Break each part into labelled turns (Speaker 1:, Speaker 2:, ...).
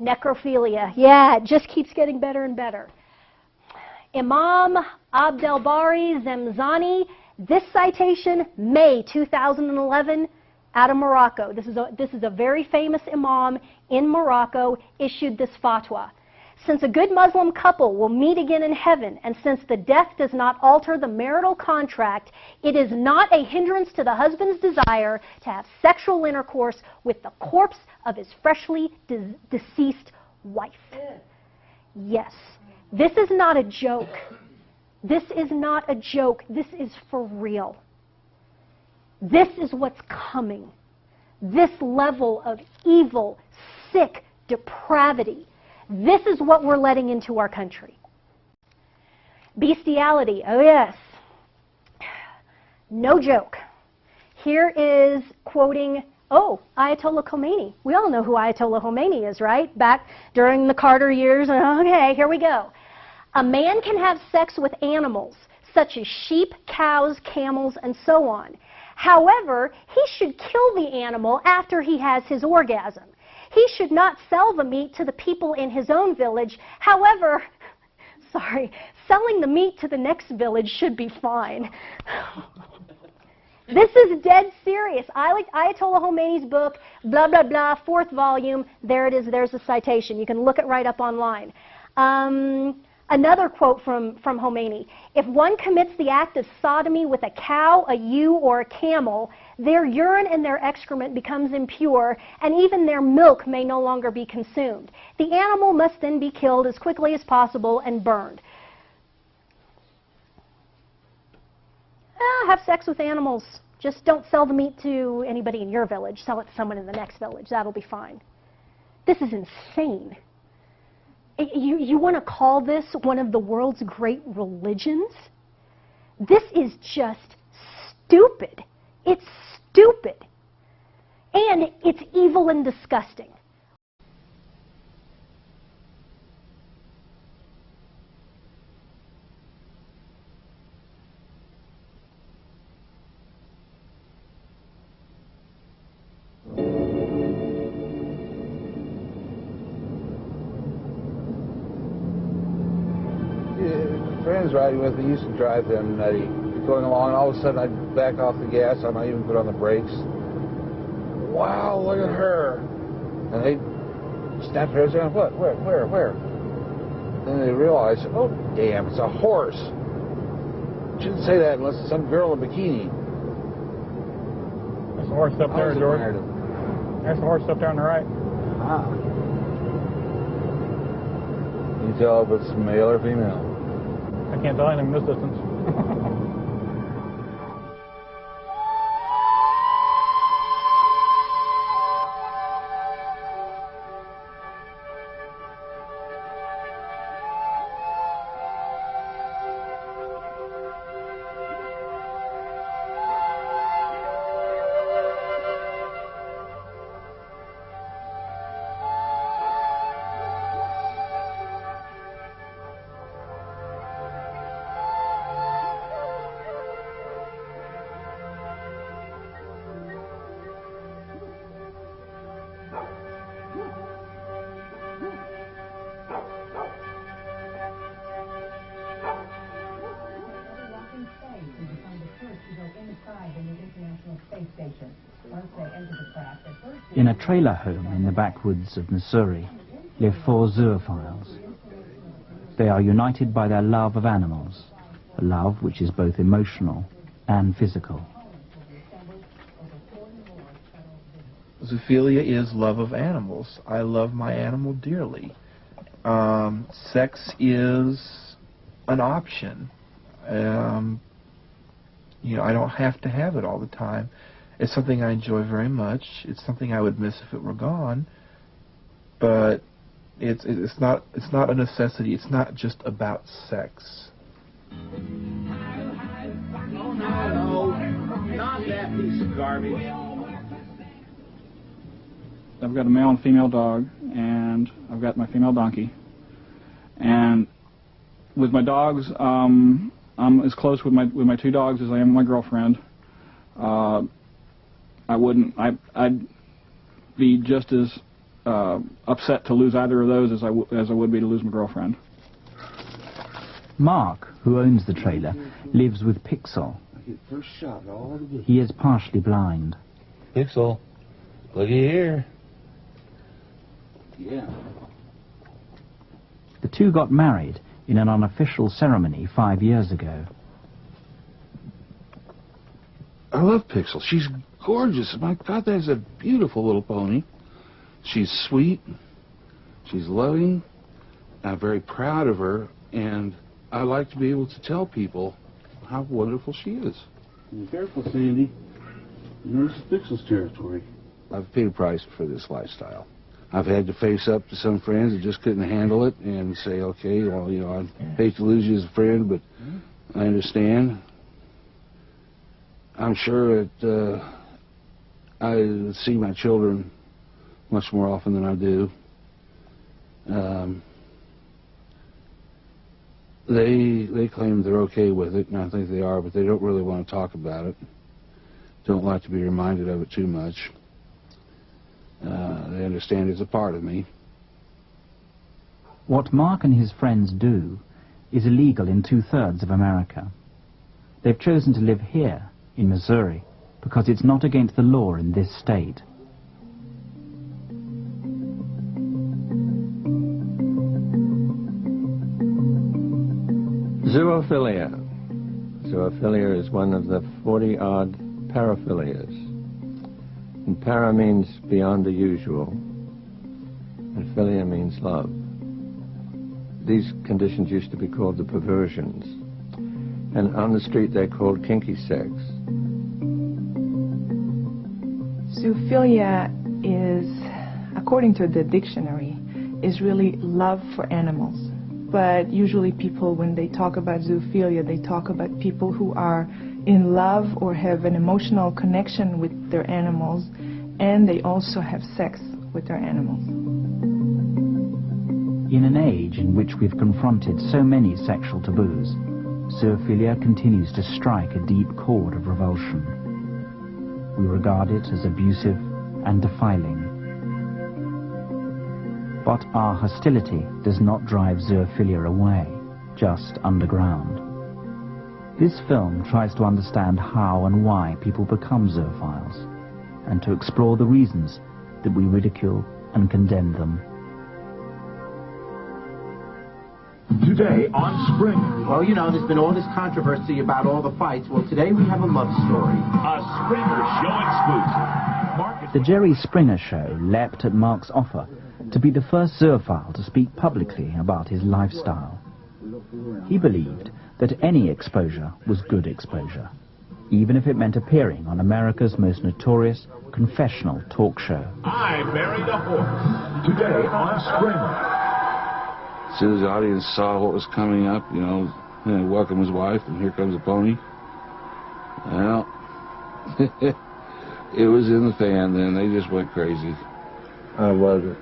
Speaker 1: Necrophilia. Yeah, it just keeps getting better and better. Imam Abdelbari Zemzani, this citation, May 2011, out of Morocco. This is a very famous imam in Morocco, issued this fatwa. Since a good Muslim couple will meet again in heaven, and since the death does not alter the marital contract, it is not a hindrance to the husband's desire to have sexual intercourse with the corpse of his freshly deceased wife. Yes, this is not a joke. This is not a joke. This is for real. This is what's coming. This level of evil, sick depravity. This is what we're letting into our country. Beastiality, oh yes. No joke. Here is quoting, Ayatollah Khomeini. We all know who Ayatollah Khomeini is, right? Back during the Carter years. Okay, here we go. A man can have sex with animals, such as sheep, cows, camels, and so on. However, he should kill the animal after he has his orgasm. He should not sell the meat to the people in his own village. However, selling the meat to the next village should be fine. This is dead serious. Ayatollah Khomeini's book, blah, blah, blah, 4th volume. There it is. There's a citation. You can look it right up online. Another quote from Khomeini. If one commits the act of sodomy with a cow, a ewe, or a camel, their urine and their excrement becomes impure, and even their milk may no longer be consumed. The animal must then be killed as quickly as possible and burned. Have sex with animals. Just don't sell the meat to anybody in your village. Sell it to someone in the next village. That'll be fine. This is insane. You want to call this one of the world's great religions? This is just stupid. It's stupid. And it's evil and disgusting.
Speaker 2: Friends riding with me used to drive them nutty. Going along, and all of a sudden I'd back off the gas. I might even put on the brakes. Wow, look at her! And they snap their heads around. What? Where? Then they realize, oh damn, it's a horse. Shouldn't say that unless it's some girl in a bikini.
Speaker 3: There's the horse up there, George. There's the horse up there on the right.
Speaker 2: Ah. Can you tell if it's male or female?
Speaker 3: I can't tell anything from this distance.
Speaker 4: In a trailer home in the backwoods of Missouri live 4 zoophiles. They are united by their love of animals, a love which is both emotional and physical.
Speaker 5: Zoophilia is love of animals. I love my animal dearly. Sex is an option. You know, I don't have to have it all the time. It's something I enjoy very much. It's something I would miss if it were gone. But it's not a necessity. It's not just about sex.
Speaker 6: No, not that piece of garbage.
Speaker 3: I've got a male and female dog, and I've got my female donkey. And with my dogs, I'm as close with my 2 dogs as I am with my girlfriend. I'd be just as upset to lose either of those as I would be to lose my girlfriend.
Speaker 4: Mark, who owns the trailer, lives with Pixel. He is partially blind.
Speaker 2: Pixel, looky here. Yeah.
Speaker 4: The two got married in an unofficial ceremony 5 years ago.
Speaker 2: I love Pixel. She's gorgeous. My God, that's a beautiful little pony. She's sweet. She's loving. I'm very proud of her, and I like to be able to tell people how wonderful she is.
Speaker 7: Be careful, Sandy. You know, this is Pixel's territory.
Speaker 2: I've paid a price for this lifestyle. I've had to face up to some friends that just couldn't handle it and say, okay, well, you know, I hate to lose you as a friend, but I understand. I'm sure that I see my children much more often than I do. They claim they're okay with it, and I think they are, but they don't really want to talk about it. Don't like to be reminded of it too much. They understand it's a part of me.
Speaker 4: What Mark and his friends do is illegal in 2/3 of America. They've chosen to live here, in Missouri, because it's not against the law in this state.
Speaker 8: Zoophilia. Zoophilia is one of the 40-odd paraphilias. And para means beyond the usual, and philia means love. These conditions used to be called the perversions, and on the street they're called kinky sex.
Speaker 9: Zoophilia is, according to the dictionary, is really love for animals. But usually people, when they talk about zoophilia, they talk about people who are in love or have an emotional connection with their animals, and they also have sex with their animals.
Speaker 4: In an age in which we've confronted so many sexual taboos, zoophilia continues to strike a deep chord of revulsion. We regard it as abusive and defiling. But our hostility does not drive zoophilia away, just underground. This film tries to understand how and why people become zoophiles, and to explore the reasons that we ridicule and condemn them.
Speaker 10: Today on Springer. Well, you know, there's been all this controversy about all the fights. Well, today we have a love story. A Springer Show exclusive.
Speaker 4: The Jerry Springer Show leapt at Mark's offer to be the first zoophile to speak publicly about his lifestyle. He believed that any exposure was good exposure, even if it meant appearing on America's most notorious confessional talk show.
Speaker 10: I married a horse. Today on Springer.
Speaker 2: As soon as the audience saw what was coming up, you know, welcome his wife, and here comes a pony. Well, it was in the fan then. They just went crazy.
Speaker 8: I wasn't.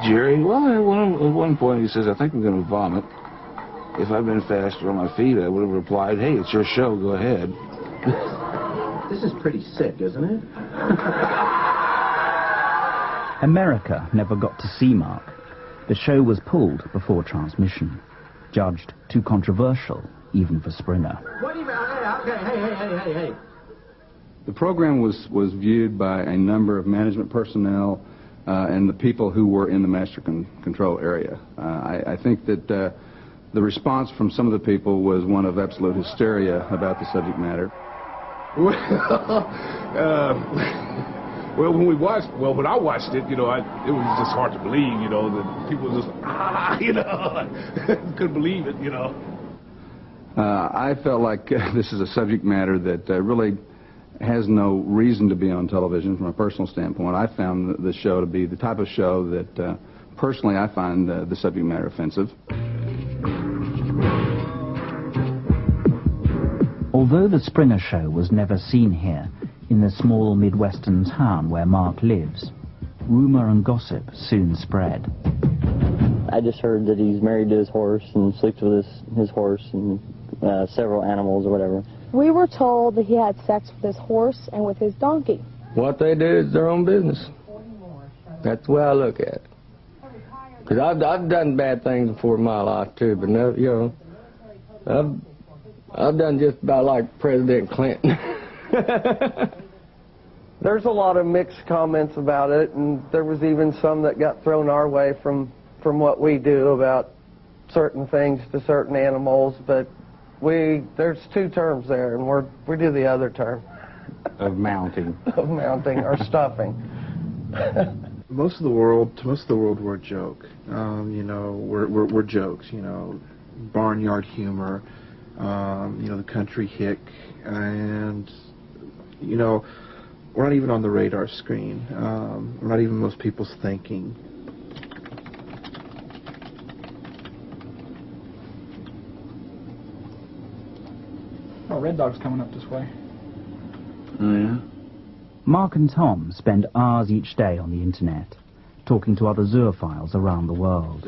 Speaker 2: Jerry, well, at one point he says, I think I'm going to vomit. If I'd been faster on my feet, I would have replied, hey, it's your show, go ahead.
Speaker 10: This is pretty sick, isn't it?
Speaker 4: America never got to see Mark. The show was pulled before transmission, judged too controversial, even for Springer.
Speaker 10: What do you mean? Hey.
Speaker 11: The program was viewed by a number of management personnel and the people who were in the master control area. I think that the response from some of the people was one of absolute hysteria about the subject matter.
Speaker 6: Well, when I watched it, you know, it was just hard to believe, you know, that people were just, you know, couldn't believe it, you know.
Speaker 11: I felt like this is a subject matter that really has no reason to be on television from a personal standpoint. I found the show to be the type of show that, personally, I find the subject matter offensive.
Speaker 4: Although the Springer Show was never seen here, in the small Midwestern town where Mark lives, rumour and gossip soon spread.
Speaker 12: I just heard that he's married to his horse and sleeps with his horse and several animals or whatever.
Speaker 13: We were told that he had sex with his horse and with his donkey.
Speaker 14: What they do is their own business. That's the way I look at it. Because I've done bad things before in my life too, but no, you know, I've done just about like President Clinton.
Speaker 15: There's a lot of mixed comments about it, and there was even some that got thrown our way from what we do about certain things to certain animals, but there's two terms there, and we do the other term.
Speaker 11: Of mounting.
Speaker 15: Of mounting, or stuffing.
Speaker 5: To most of the world, we're a joke. You know, we're jokes. You know, barnyard humor. You know, the country hick, and you know, we're not even on the radar screen. We're not even most people's thinking.
Speaker 3: Oh, Red Dog's coming up this way.
Speaker 4: Oh, yeah? Mark and Tom spend hours each day on the internet, talking to other zoophiles around the world.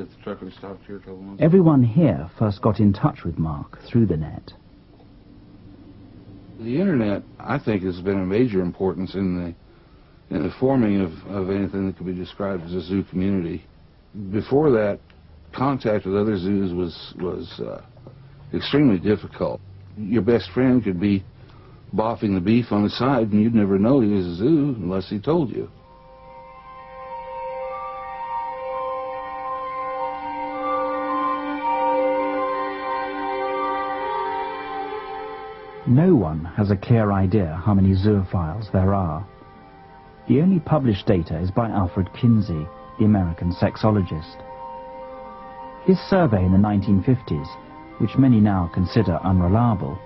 Speaker 4: Everyone here first got in touch with Mark through the net.
Speaker 2: The internet, I think, has been of major importance in the forming of anything that could be described as a zoo community. Before that, contact with other zoos was extremely difficult. Your best friend could be boffing the beef on the side, and you'd never know he was a zoo unless he told you.
Speaker 4: No one has a clear idea how many zoophiles there are. The only published data is by Alfred Kinsey, the American sexologist. His survey in the 1950s, which many now consider unreliable,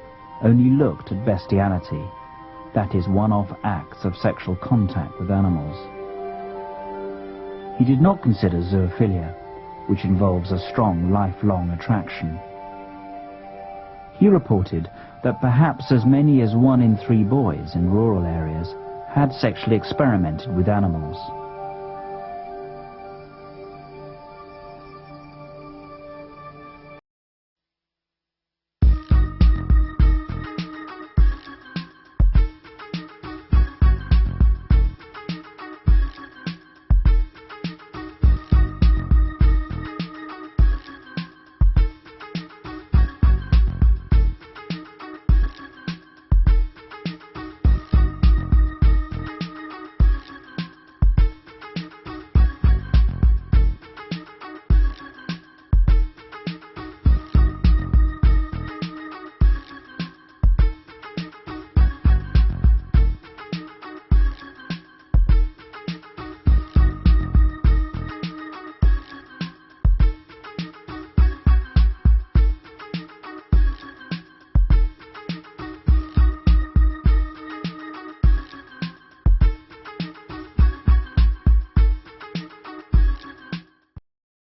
Speaker 4: only looked at bestiality, that is, one-off acts of sexual contact with animals. He did not consider zoophilia, which involves a strong, lifelong attraction. He reported that perhaps as many as 1 in 3 boys in rural areas had sexually experimented with animals.